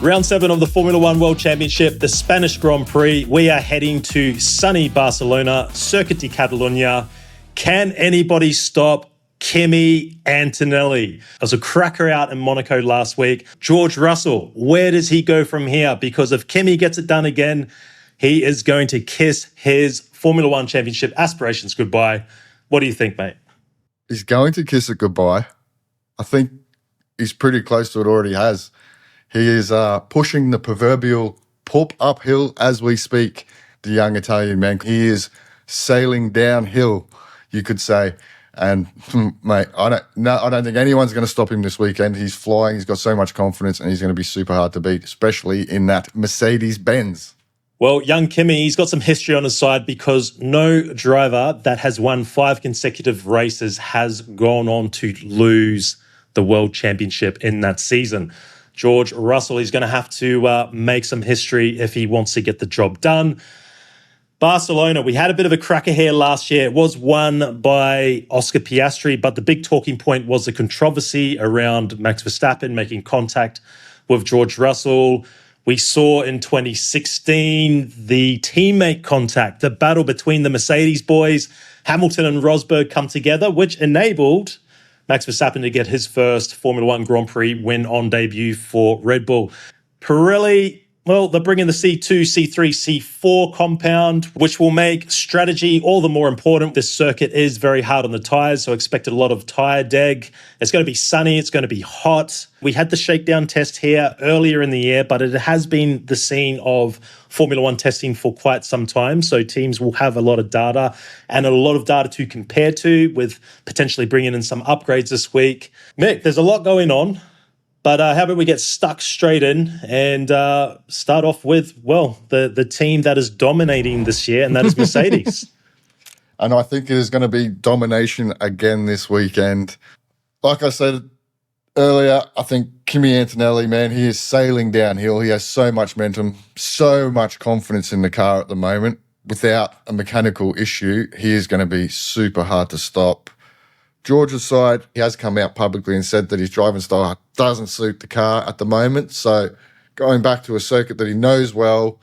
Round 7 of the Formula One World Championship, the Spanish Grand Prix. We are heading to sunny Barcelona, Circuit de Catalunya. Can anybody stop Kimi Antonelli? There was a cracker out in Monaco last week. George Russell, where does he go from here? Because if Kimi gets it done again, he is going to kiss his Formula One Championship aspirations goodbye. What do you think, mate? He's going to kiss it goodbye. I think he's pretty close to it, already has. He is pushing the proverbial pulp uphill as we speak, the young Italian man. He is sailing downhill, you could say. And, mate, I don't think anyone's going to stop him this weekend. He's flying. He's got so much confidence, and he's going to be super hard to beat, especially in that Mercedes-Benz. Well, young Kimi, he's got some history on his side because no driver that has won 5 consecutive races has gone on to lose the World Championship in that season. George Russell is going to have to make some history if he wants to get the job done. Barcelona, we had a bit of a cracker here last year. It was won by Oscar Piastri, but the big talking point was the controversy around Max Verstappen making contact with George Russell. We saw in 2016 the teammate contact, the battle between the Mercedes boys, Hamilton and Rosberg come together, which enabled Max Verstappen to get his first Formula One Grand Prix win on debut for Red Bull. Pirelli, well, they're bringing the C2, C3, C4 compound, which will make strategy all the more important. This circuit is very hard on the tyres, so expected a lot of tyre deg. It's going to be sunny. It's going to be hot. We had the shakedown test here earlier in the year, but it has been the scene of Formula One testing for quite some time, so teams will have a lot of data and a lot of data to compare to, with potentially bringing in some upgrades this week. Mick, there's a lot going on. But how about we get stuck straight in and start off with, well, the team that is dominating this year, and that is Mercedes. And I think it is going to be domination again this weekend. Like I said earlier, I think Kimi Antonelli, man, he is sailing downhill. He has so much momentum, so much confidence in the car at the moment. Without a mechanical issue, he is going to be super hard to stop. George's side, he has come out publicly and said that his driving style doesn't suit the car at the moment. So going back to a circuit that he knows well,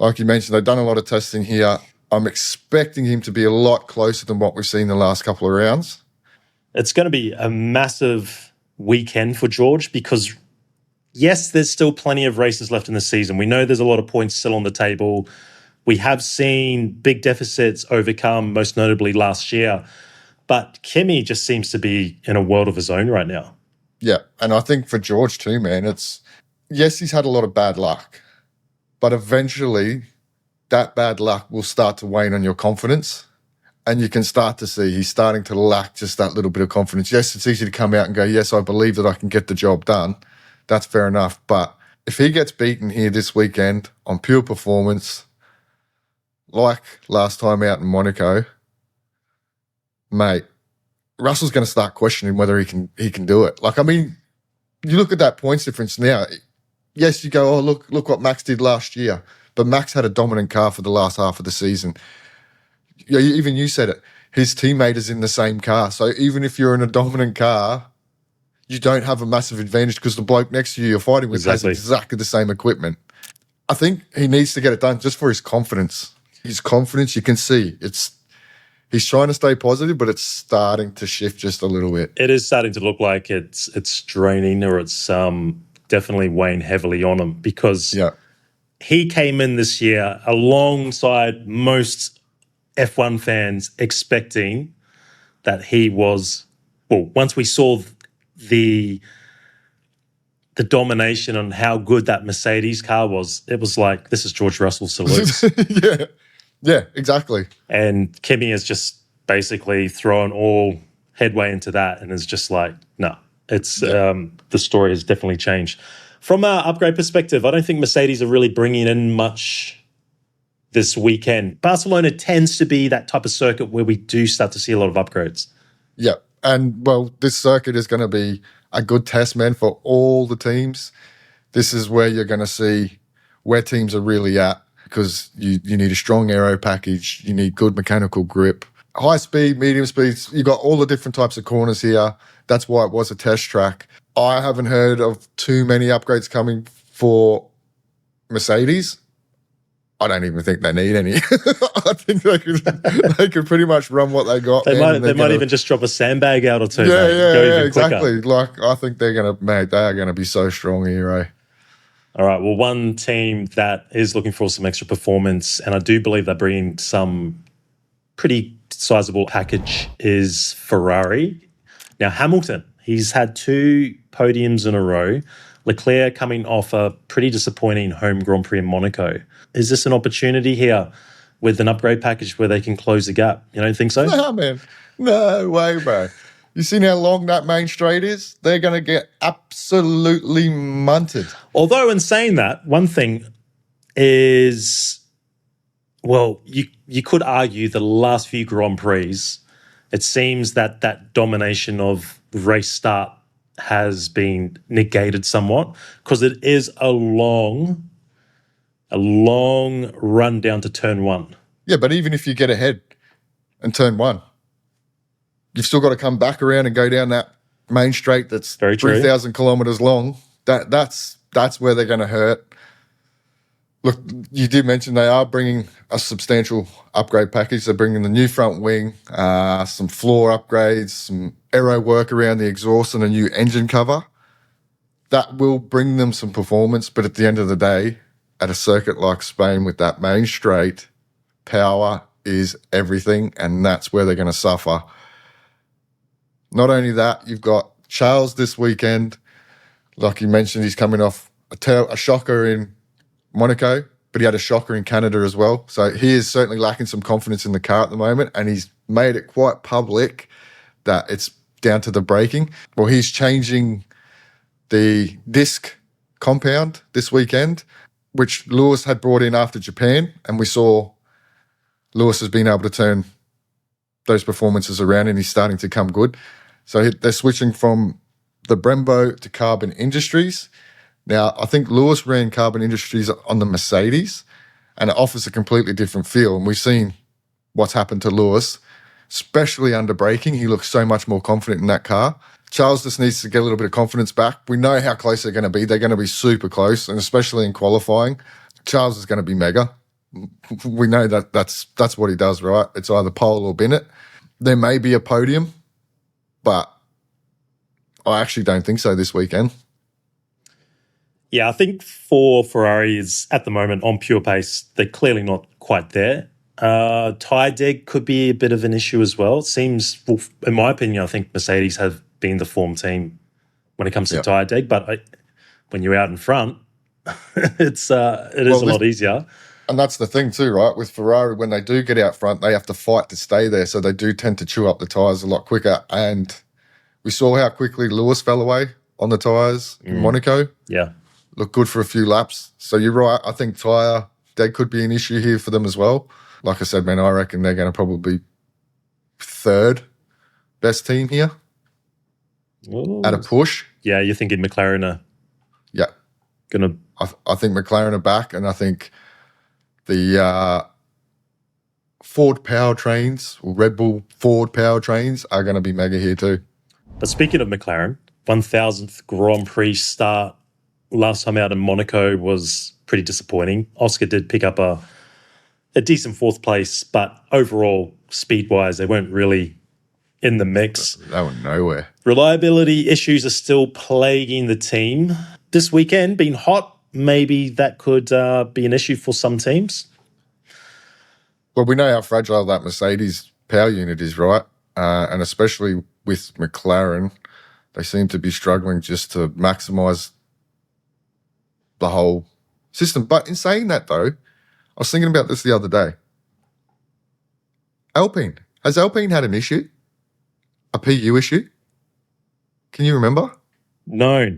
like you mentioned, they've done a lot of testing here. I'm expecting him to be a lot closer than what we've seen the last couple of rounds. It's going to be a massive weekend for George because, yes, there's still plenty of races left in the season. We know there's a lot of points still on the table. We have seen big deficits overcome, most notably last year. But Kimi just seems to be in a world of his own right now. Yeah, and I think for George too, man, yes, he's had a lot of bad luck, but eventually that bad luck will start to wane on your confidence, and you can start to see he's starting to lack just that little bit of confidence. Yes, it's easy to come out and go, yes, I believe that I can get the job done. That's fair enough. But if he gets beaten here this weekend on pure performance, like last time out in Monaco, mate, Russell's going to start questioning whether he can do it. Like, I mean, you look at that points difference now. Yes, you go, oh, look what Max did last year. But Max had a dominant car for the last half of the season. Yeah, even you said it. His teammate is in the same car. So even if you're in a dominant car, you don't have a massive advantage because the bloke next to you you're fighting with has exactly the same equipment. I think he needs to get it done just for his confidence. His confidence, you can see, he's trying to stay positive, but it's starting to shift just a little bit. It is starting to look like it's draining, or it's definitely weighing heavily on him because he came in this year alongside most F1 fans expecting that he was, well, once we saw the domination on how good that Mercedes car was, it was like, this is George Russell salutes. Yeah, exactly. And Kimi has just basically thrown all headway into that and is just like, no, it's the story has definitely changed. From an upgrade perspective, I don't think Mercedes are really bringing in much this weekend. Barcelona tends to be that type of circuit where we do start to see a lot of upgrades. Yeah, and well, this circuit is going to be a good test, man, for all the teams. This is where you're going to see where teams are really at, because you need a strong aero package, you need good mechanical grip, high speed, medium speeds. You got all the different types of corners here. That's why it was a test track. I haven't heard of too many upgrades coming For Mercedes, I don't even think they need any. I think they could pretty much run what they got. They might even just drop a sandbag out or two. Yeah, exactly. Like, I think they are going to be so strong here, eh? All right. Well, one team that is looking for some extra performance, and I do believe they're bringing some pretty sizable package, is Ferrari. Now, Hamilton, he's had 2 podiums in a row. Leclerc coming off a pretty disappointing home Grand Prix in Monaco. Is this an opportunity here with an upgrade package where they can close the gap? You don't think so? No, man. No way, bro. You seen how long that main straight is? They're going to get absolutely munted. Although in saying that, one thing is, well, you could argue the last few Grand Prix, it seems that domination of race start has been negated somewhat because it is a long run down to turn 1. Yeah, but even if you get ahead in turn 1, you've still got to come back around and go down that main straight that's 3,000 kilometres long. That's where they're going to hurt. Look, you did mention they are bringing a substantial upgrade package. They're bringing the new front wing, some floor upgrades, some aero work around the exhaust, and a new engine cover. That will bring them some performance, but at the end of the day, at a circuit like Spain with that main straight, power is everything, and that's where they're going to suffer. Not only that, you've got Charles this weekend. Like you mentioned, he's coming off a shocker in Monaco, but he had a shocker in Canada as well. So he is certainly lacking some confidence in the car at the moment, and he's made it quite public that it's down to the braking. Well, he's changing the disc compound this weekend, which Lewis had brought in after Japan, and we saw Lewis has been able to turn those performances around, and he's starting to come good. So they're switching from the Brembo to Carbon Industries. Now, I think Lewis ran Carbon Industries on the Mercedes, and it offers a completely different feel. And we've seen what's happened to Lewis, especially under braking. He looks so much more confident in that car. Charles just needs to get a little bit of confidence back. We know how close they're going to be. They're going to be super close, and especially in qualifying. Charles is going to be mega. We know that's what he does, right? It's either pole or bin it. There may be a podium, but I actually don't think so this weekend. Yeah, I think for Ferrari is at the moment on pure pace, they're clearly not quite there. Tyre deg could be a bit of an issue as well. It seems, well, in my opinion, I think Mercedes have been the form team when it comes to tyre deg, but when you're out in front, it is a lot easier. And that's the thing too, right? With Ferrari, when they do get out front, they have to fight to stay there, so they do tend to chew up the tyres a lot quicker. And we saw how quickly Lewis fell away on the tyres in Monaco. Yeah. Looked good for a few laps. So you're right. I think tyre deg could be an issue here for them as well. Like I said, man, I reckon they're going to probably be 3rd best team here. Ooh. At a push. Yeah, you're thinking McLaren are going to... I think McLaren are back, and I think the Ford powertrains, or Red Bull Ford powertrains, are going to be mega here too. But speaking of McLaren, 1000th Grand Prix start last time out in Monaco was pretty disappointing. Oscar did pick up a decent 4th place, but overall, speed-wise, they weren't really in the mix. They were nowhere. Reliability issues are still plaguing the team. This weekend, being hot, maybe that could be an issue for some teams. Well, we know how fragile that Mercedes power unit is, right? And especially with McLaren, they seem to be struggling just to maximise the whole system. But in saying that, though, I was thinking about this the other day. Alpine. Has Alpine had an issue? A PU issue? Can you remember? No,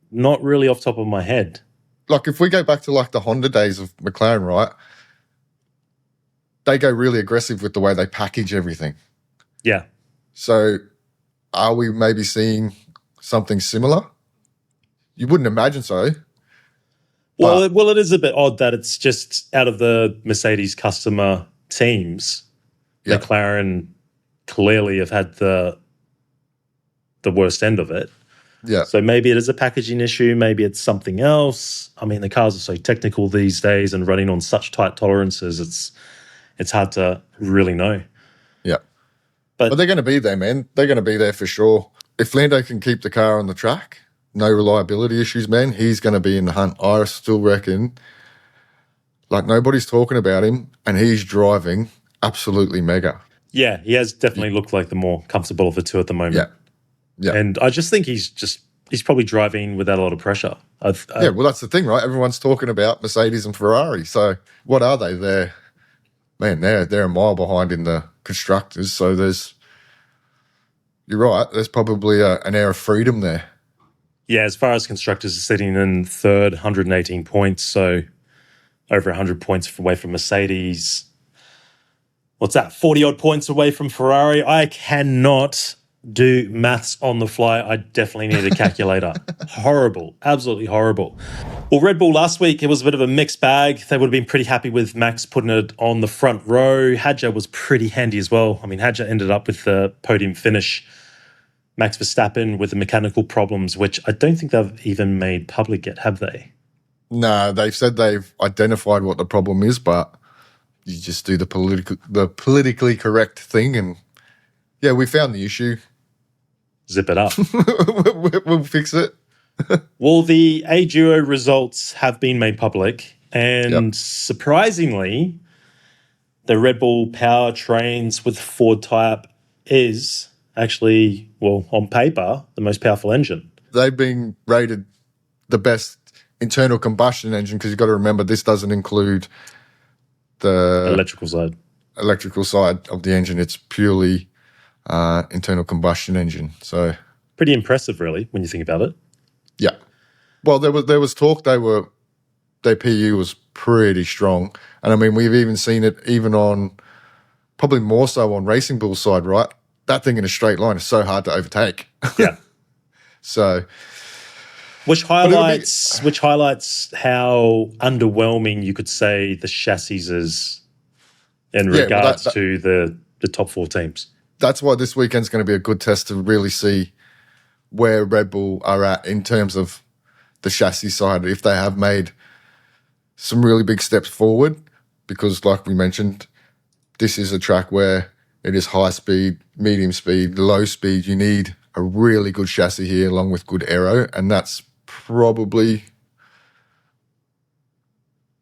not really off the top of my head. Like, if we go back to, like, the Honda days of McLaren, right, they go really aggressive with the way they package everything. Yeah. So are we maybe seeing something similar? You wouldn't imagine so. Well, it is a bit odd that it's just out of the Mercedes customer teams, McLaren clearly have had the worst end of it. Yeah. So maybe it is a packaging issue. Maybe it's something else. I mean, the cars are so technical these days and running on such tight tolerances. It's hard to really know. Yeah. But But they're going to be there, man. They're going to be there for sure. If Lando can keep the car on the track, no reliability issues, man, he's going to be in the hunt. I still reckon, like, nobody's talking about him, and he's driving absolutely mega. yeah, he has definitely looked like the more comfortable of the two at the moment. Yeah. Yeah. And I just think he's probably driving without a lot of pressure. Yeah, well, that's the thing, right? Everyone's talking about Mercedes and Ferrari. So what are they? They're a mile behind in the constructors. So you're right, there's probably an air of freedom there. Yeah, as far as constructors are sitting in third, 118 points, so over 100 points away from Mercedes. What's that, 40-odd points away from Ferrari? I cannot do maths on the fly. I definitely need a calculator. Horrible, absolutely horrible. Well, Red Bull last week, it was a bit of a mixed bag. They would have been pretty happy with Max putting it on the front row. Hadjar was pretty handy as well. I mean, Hadjar ended up with the podium finish. Max Verstappen with the mechanical problems, which I don't think they've even made public yet, have they? No, they've said they've identified what the problem is, but you just do the politically correct thing, and yeah, we found the issue. Zip it up. We'll fix it. Well, the A-Duo results have been made public, and surprisingly, the Red Bull powertrains with Ford type is actually, well, on paper, the most powerful engine. They've been rated the best internal combustion engine, because you've got to remember this doesn't include the electrical side of the engine. It's purely internal combustion engine. So pretty impressive, really, when you think about it. Yeah. Well, there was talk their PU was pretty strong, and I mean we've even seen it even on, probably more so on Racing Bull's side, right? That thing in a straight line is so hard to overtake. Yeah. So, which highlights how underwhelming you could say the chassis is in regards to the top four teams. That's why this weekend's going to be a good test to really see where Red Bull are at in terms of the chassis side, if they have made some really big steps forward, because like we mentioned, this is a track where it is high speed, medium speed, low speed. You need a really good chassis here along with good aero, and that's probably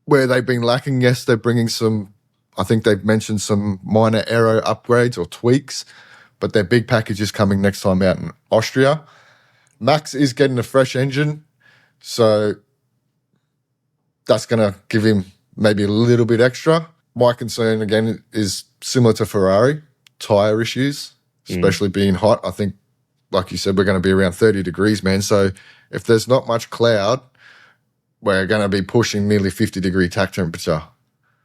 where they've been lacking. Yes, they're bringing I think they've mentioned some minor aero upgrades or tweaks, but their big package is coming next time out in Austria. Max is getting a fresh engine, so that's going to give him maybe a little bit extra. My concern, again, is similar to Ferrari, tyre issues, especially being hot. I think, like you said, we're going to be around 30 degrees, man. So if there's not much cloud, we're going to be pushing nearly 50-degree tack temperature.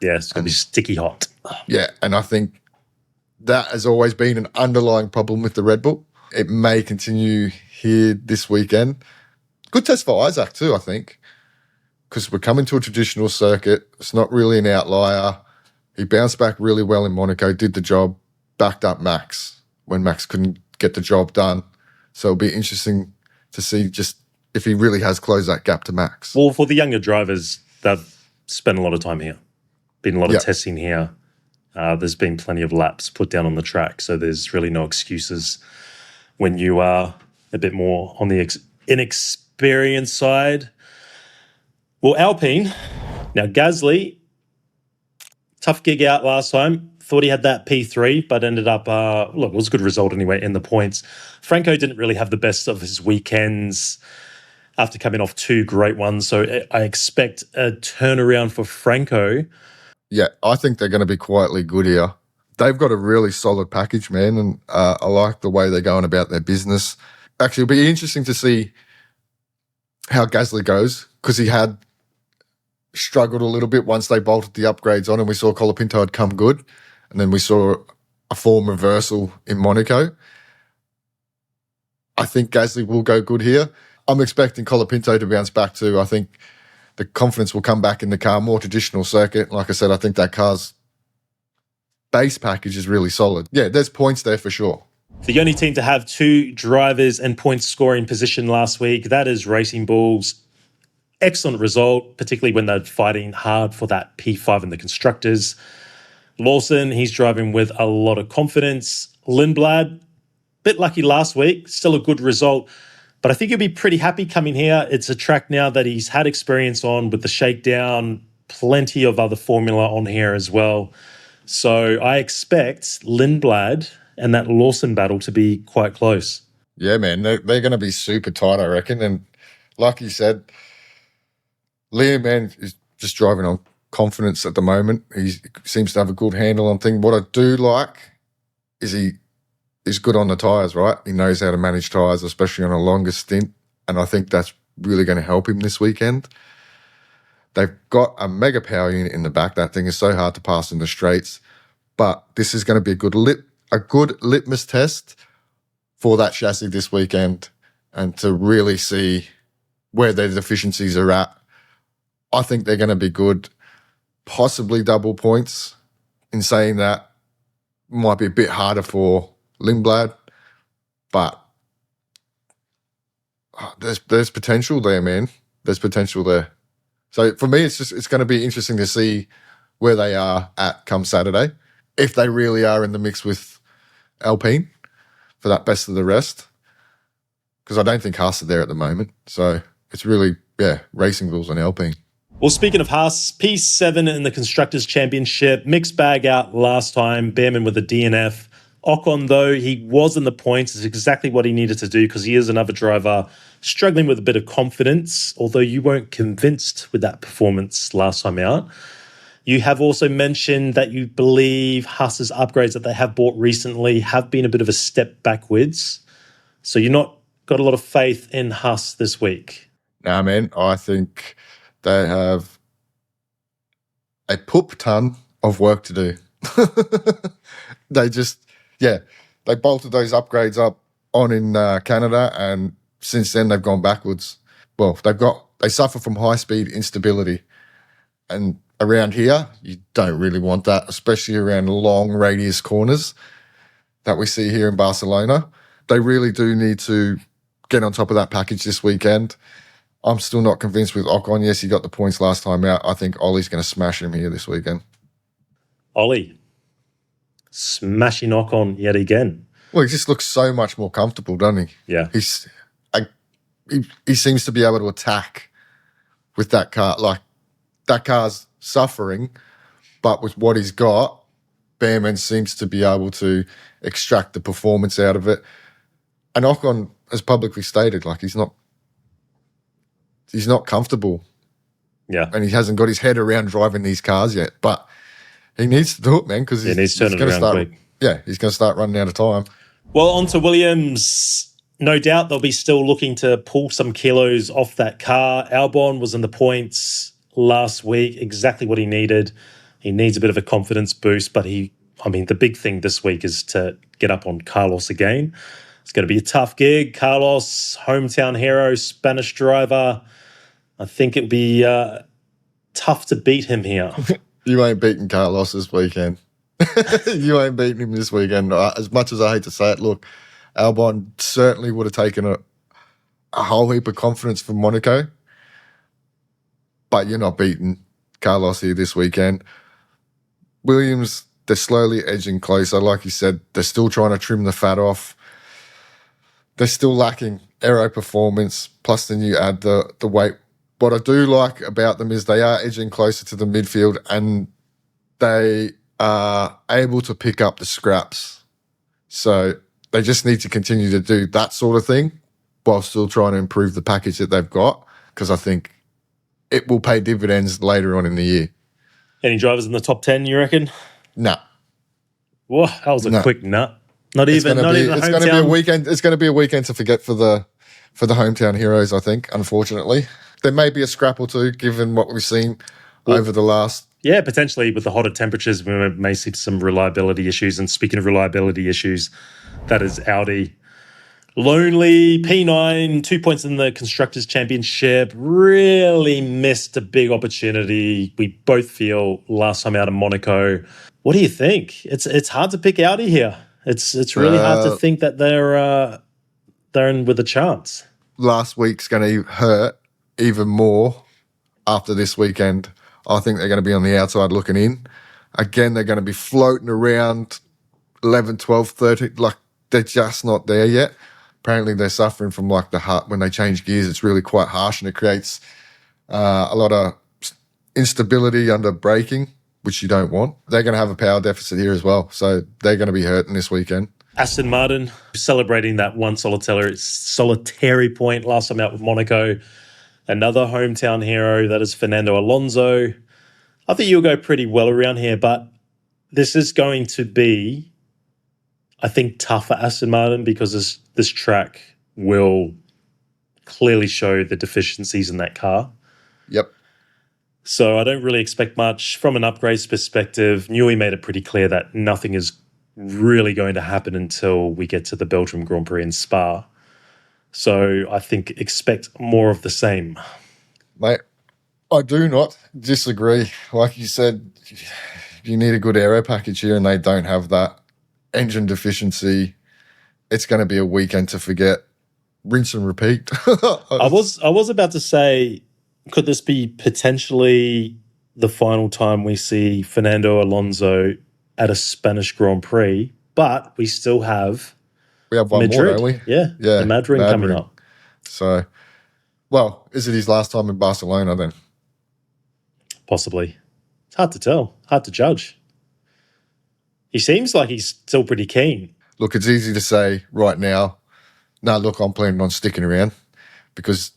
Yeah, it's going to be sticky hot. Yeah, and I think that has always been an underlying problem with the Red Bull. It may continue here this weekend. Good test for Isaac too, I think, because we're coming to a traditional circuit. It's not really an outlier. He bounced back really well in Monaco, did the job, backed up Max when Max couldn't get the job done. So it'll be interesting to see just if he really has closed that gap to Max. Well, for the younger drivers, they've spent a lot of time here. Been a lot of testing here. There's been plenty of laps put down on the track, so there's really no excuses when you are a bit more on the inexperienced side. Well, Alpine, now Gasly, tough gig out last time. Thought he had that P3, but ended up, look, it was a good result anyway in the points. Franco didn't really have the best of his weekends after coming off two great ones, so I expect a turnaround for Franco. Yeah, I think they're going to be quietly good here. They've got a really solid package, man, and I like the way they're going about their business. Actually, it'll be interesting to see how Gasly goes, because he had struggled a little bit once they bolted the upgrades on, and we saw Colapinto had come good, and then we saw a form reversal in Monaco. I think Gasly will go good here. I'm expecting Colapinto to bounce back too. I think the confidence will come back in the car, more traditional circuit. Like I said, I think that car's base package is really solid. Yeah, there's points there for sure. The only team to have 2 drivers in point scoring position last week, that is Racing Bulls. Excellent result, particularly when they're fighting hard for that P5 in the constructors. Lawson, he's driving with a lot of confidence. Lindblad, bit lucky last week, still a good result. But I think he'll be pretty happy coming here. It's a track now that he's had experience on with the shakedown, plenty of other formula on here as well. So I expect Lindblad and that Lawson battle to be quite close. Yeah, man, they're going to be super tight, I reckon. And like you said, Liam, man, is just driving on confidence at the moment. He seems to have a good handle on things. What I do like is he's good on the tyres, right? He knows how to manage tyres, especially on a longer stint. And I think that's really going to help him this weekend. They've got a mega power unit in the back. That thing is so hard to pass in the straights. But this is going to be a good litmus test for that chassis this weekend and to really see where their deficiencies are at. I think they're going to be good, possibly double points. In saying that, might be a bit harder for Lindblad, but there's potential there, man. There's potential there. So for me, it's going to be interesting to see where they are at come Saturday, if they really are in the mix with Alpine for that best of the rest, because I don't think Haas are there at the moment. So it's really, Racing Bulls and Alpine. Well, speaking of Haas, P7 in the Constructors' Championship, mixed bag out last time, Behrman with a DNF. Ocon, though, he was in the points. It's exactly what he needed to do because he is another driver struggling with a bit of confidence, although you weren't convinced with that performance last time out. You have also mentioned that you believe Haas's upgrades that they have bought recently have been a bit of a step backwards. So you're not got a lot of faith in Haas this week. Nah, man, I think they have a poop ton of work to do. They bolted those upgrades up on in Canada, and since then they've gone backwards. Well, they suffer from high-speed instability, and around here you don't really want that, especially around long radius corners that we see here in Barcelona. They really do need to get on top of that package this weekend. I'm still not convinced with Ocon. Yes, he got the points last time out. I think Ollie's going to smash him here this weekend. Ollie, smashing Ocon yet again. Well, he just looks so much more comfortable, doesn't he? Yeah. He seems to be able to attack with that car. Like, that car's suffering, but with what he's got, Behrman seems to be able to extract the performance out of it. And Ocon has publicly stated, like, he's not comfortable. Yeah. And he hasn't got his head around driving these cars yet. But he needs to do it, man, because he's going to start quick. Yeah, he's going to start running out of time. Well, on to Williams. No doubt they'll be still looking to pull some kilos off that car. Albon was in the points last week, exactly what he needed. He needs a bit of a confidence boost, but the big thing this week is to get up on Carlos again. It's going to be a tough gig. Carlos, hometown hero, Spanish driver. I think it'll be tough to beat him here. You ain't beating Carlos this weekend. You ain't beating him this weekend. As much as I hate to say it, look, Albon certainly would have taken a whole heap of confidence from Monaco, but you're not beating Carlos here this weekend. Williams, they're slowly edging closer. Like you said, they're still trying to trim the fat off. They're still lacking aero performance, plus then you add the weight. What I do like about them is they are edging closer to the midfield and they are able to pick up the scraps. So they just need to continue to do that sort of thing while still trying to improve the package that they've got, because I think it will pay dividends later on in the year. Any drivers in the top 10, you reckon? Nah. Whoa, that was a quick nut. It's going to be a weekend. It's going to be a weekend to forget for the hometown heroes, I think, unfortunately. There may be a scrap or two, given what we've seen over the last... Yeah, potentially with the hotter temperatures, we may see some reliability issues. And speaking of reliability issues, that is Audi. Lonely, P9, 2 points in the Constructors' Championship. Really missed a big opportunity. We both feel last time out of Monaco. What do you think? It's hard to pick Audi here. It's really hard to think that they're in with a chance. Last week's going to hurt even more after this weekend. I think they're going to be on the outside looking in. Again, they're going to be floating around 11, 12, 13. Like, they're just not there yet. Apparently, they're suffering from, like, the heart. When they change gears, it's really quite harsh, and it creates a lot of instability under braking, which you don't want. They're going to have a power deficit here as well, so they're going to be hurting this weekend. Aston Martin celebrating that one solitary point last time out with Monaco. Another hometown hero, that is Fernando Alonso. I think you'll go pretty well around here, but this is going to be, I think, tough for Aston Martin because this track will clearly show the deficiencies in that car. Yep. So I don't really expect much from an upgrades perspective. Newey made it pretty clear that nothing is really going to happen until we get to the Belgium Grand Prix in Spa. So I think expect more of the same. Mate, I do not disagree. Like you said, you need a good aero package here, and they don't have that. Engine deficiency. It's going to be a weekend to forget. Rinse and repeat. I was about to say, could this be potentially the final time we see Fernando Alonso at a Spanish Grand Prix? But we still have one Madrid. more, don't we? Yeah, the Madrid coming up. So, well, is it his last time in Barcelona then? Possibly. It's hard to tell. Hard to judge. He seems like he's still pretty keen. Look, it's easy to say right now, no, look, I'm planning on sticking around because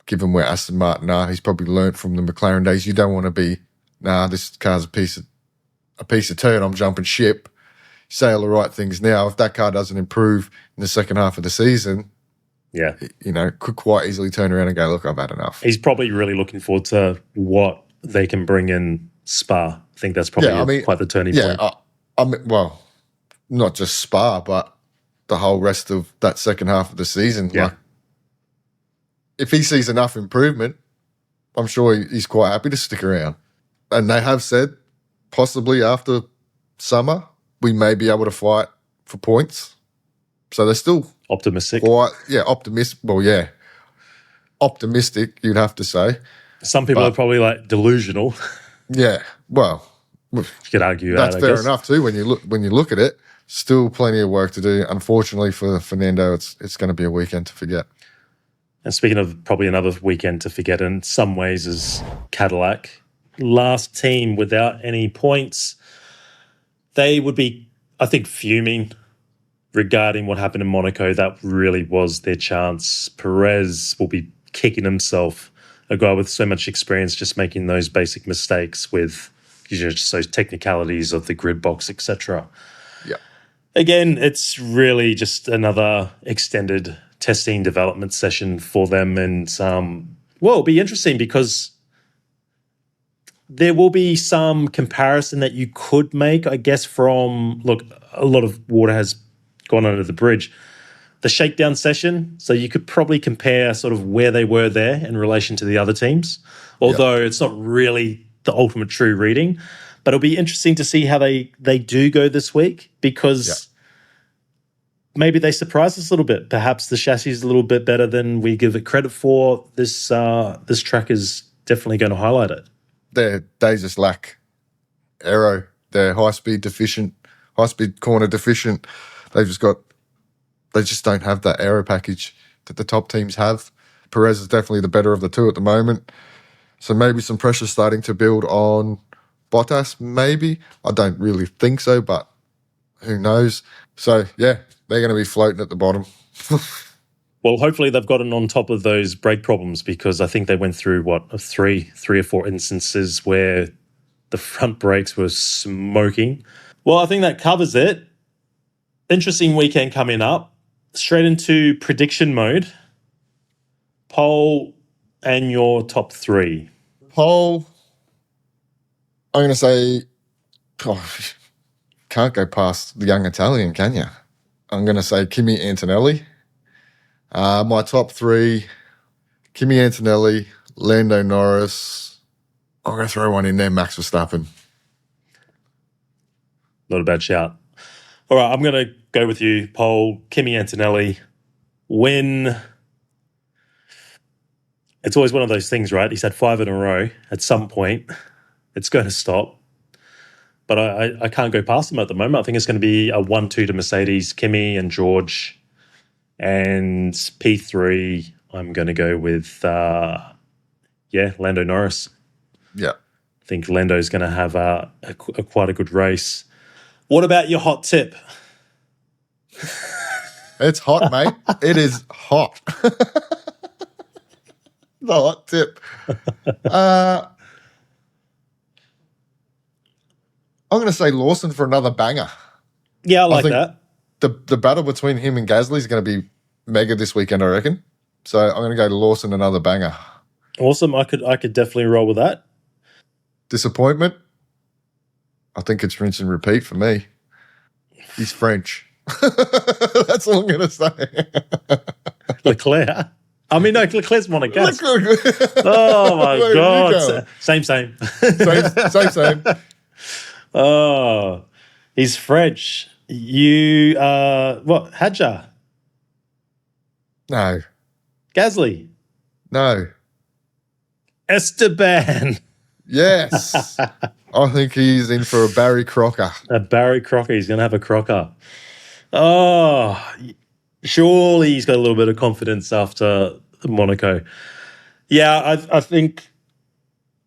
given where Aston Martin are, he's probably learnt from the McLaren days. You don't want to be, this car's a piece of turd, I'm jumping ship. Say all the right things now. If that car doesn't improve in the second half of the season, could quite easily turn around and go, look, I've had enough. He's probably really looking forward to what they can bring in Spa. I think that's probably quite the turning point. Well, not just Spa, but the whole rest of that second half of the season. Yeah. Like, if he sees enough improvement, I'm sure he's quite happy to stick around. And they have said, possibly after summer, we may be able to fight for points. So they're still optimistic. Optimistic. Well, yeah. Optimistic, you'd have to say. Some people are probably like delusional. Yeah. Well, you could argue that's fair enough too. When you look at it, still plenty of work to do. Unfortunately for Fernando, it's going to be a weekend to forget. And speaking of probably another weekend to forget in some ways is Cadillac. Last team without any points. They would be, I think, fuming regarding what happened in Monaco. That really was their chance. Perez will be kicking himself, a guy with so much experience, just making those basic mistakes with just those technicalities of the grid box, etc. Yeah. Again, it's really just another extended testing development session for them. And, it'll be interesting because there will be some comparison that you could make, I guess, from, look, a lot of water has gone under the bridge. The shakedown session, so you could probably compare sort of where they were there in relation to the other teams, although it's not really the ultimate true reading. But it'll be interesting to see how they do go this week because maybe they surprise us a little bit. Perhaps the chassis is a little bit better than we give it credit for. This track is definitely going to highlight it. They just lack aero. They're high-speed corner deficient. They just don't have that aero package that the top teams have. Perez is definitely the better of the two at the moment. So maybe some pressure starting to build on Bottas, maybe. I don't really think so, but who knows? So, yeah, they're going to be floating at the bottom. Well, hopefully they've gotten on top of those brake problems because I think they went through, three or four instances where the front brakes were smoking. Well, I think that covers it. Interesting weekend coming up. Straight into prediction mode. Pole and your top three. Pole, I'm going to say, can't go past the young Italian, can you? I'm going to say Kimi Antonelli. My top three, Kimi Antonelli, Lando Norris. I'm going to throw one in there, Max Verstappen. Not a bad shout. All right, I'm going to go with you, Paul. Kimi Antonelli win. It's always one of those things, right? He's had 5 in a row. At some point, it's going to stop. But I can't go past him at the moment. I think it's going to be a 1-2 to Mercedes, Kimi and George. And P3, I'm going to go with, Lando Norris. Yeah. I think Lando's going to have quite a good race. What about your hot tip? It's hot, mate. It is hot. The hot tip. I'm going to say Lawson for another banger. Yeah, I like that. The battle between him and Gasly is going to be mega this weekend, I reckon. So I'm going to go to Lawson, another banger. Awesome. I could definitely roll with that. Disappointment? I think it's rinse and repeat for me. He's French. That's all I'm going to say. Leclerc? I mean, no, Leclerc's won a gas. Oh, my God. Same. Same. Oh, he's French. You, Hadjar? No. Gasly? No. Esteban? Yes. I think he's in for a Barry Crocker. A Barry Crocker. He's going to have a Crocker. Oh, surely he's got a little bit of confidence after Monaco. Yeah, I think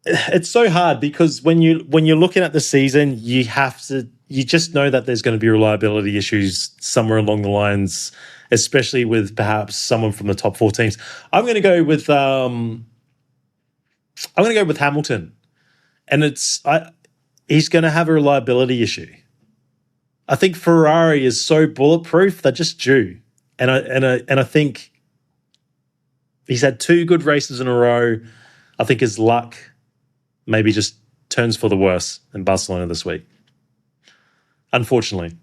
it's so hard because when you're looking at the season, you just know that there's going to be reliability issues somewhere along the lines, especially with perhaps someone from the top 4 teams. I'm going to go with Hamilton, and he's going to have a reliability issue. I think Ferrari is so bulletproof; they're just due, and I think he's had 2 good races in a row. I think his luck maybe just turns for the worse in Barcelona this week. Unfortunately.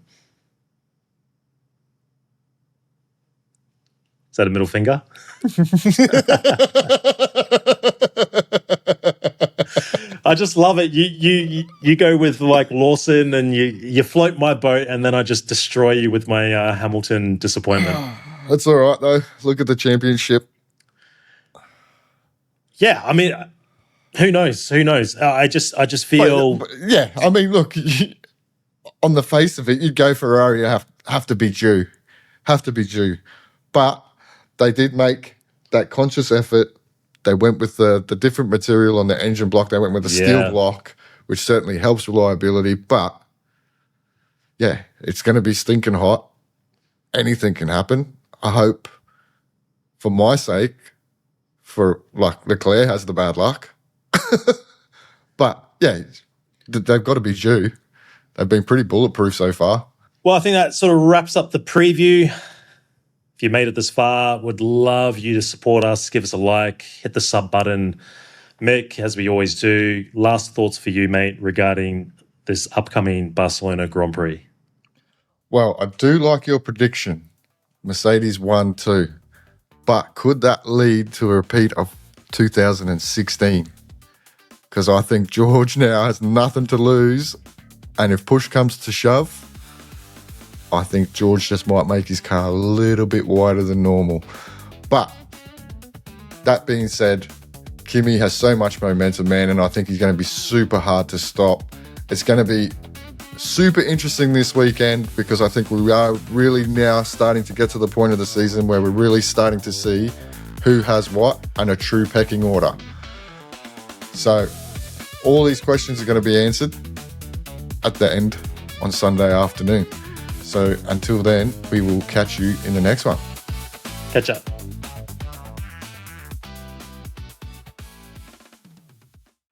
Is that a middle finger? I just love it. You go with like Lawson and you float my boat and then I just destroy you with my Hamilton disappointment. That's all right though. Look at the championship. Yeah, I mean, who knows? I just feel. Yeah, I mean, look, on the face of it, you'd go Ferrari. Have to be due, but they did make that conscious effort. They went with the different material on the engine block. They went with the steel block, which certainly helps reliability. But yeah, it's going to be stinking hot. Anything can happen. I hope, for my sake, for like Leclerc has the bad luck. But yeah, they've got to be due. They've been pretty bulletproof so far. Well, I think that sort of wraps up the preview. If you made it this far, would love you to support us. Give us a like, hit the sub button. Mick, as we always do, last thoughts for you, mate, regarding this upcoming Barcelona Grand Prix. Well, I do like your prediction. Mercedes 1-2. But could that lead to a repeat of 2016? Because I think George now has nothing to lose. And if push comes to shove, I think George just might make his car a little bit wider than normal. But that being said, Kimi has so much momentum, man, and I think he's going to be super hard to stop. It's going to be super interesting this weekend because I think we are really now starting to get to the point of the season where we're really starting to see who has what and a true pecking order. So all these questions are going to be answered at the end on Sunday afternoon. So until then, we will catch you in the next one. Catch up.